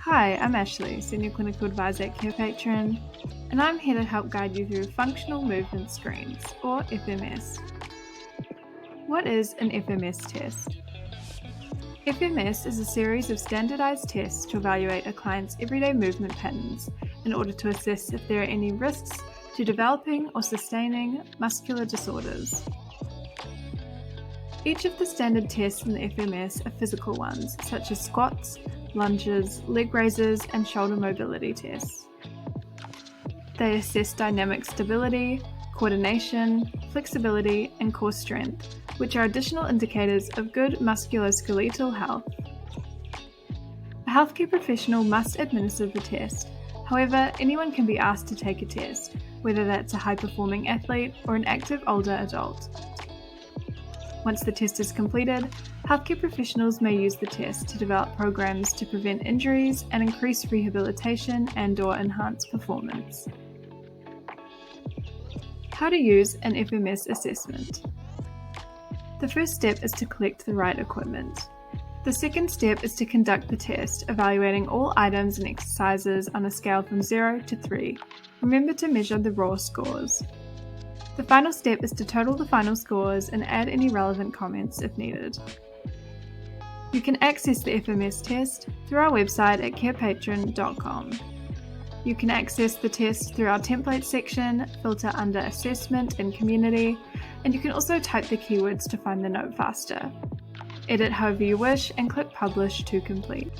Hi, I'm Ashley, Senior Clinical Advisor at Carepatron, and I'm here to help guide you through Functional Movement Screens, or FMS. What is an FMS test? FMS is a series of standardized tests to evaluate a client's everyday movement patterns in order to assess if there are any risks to developing or sustaining muscular disorders. Each of the standard tests in the FMS are physical ones, such as squats, lunges, leg raises, and shoulder mobility tests. They assess dynamic stability, coordination, flexibility, and core strength, which are additional indicators of good musculoskeletal health. A healthcare professional must administer the test. However, anyone can be asked to take a test, whether that's a high-performing athlete or an active older adult. Once the test is completed, healthcare professionals may use the test to develop programs to prevent injuries and increase rehabilitation and/or enhance performance. How to use an FMS assessment. The first step is to collect the right equipment. The second step is to conduct the test, evaluating all items and exercises on a scale from 0 to 3. Remember to measure the raw scores. The final step is to total the final scores and add any relevant comments if needed. You can access the FMS test through our website at carepatron.com. You can access the test through our template section, filter under Assessment and Community, and you can also type the keywords to find the note faster. Edit however you wish and click Publish to complete.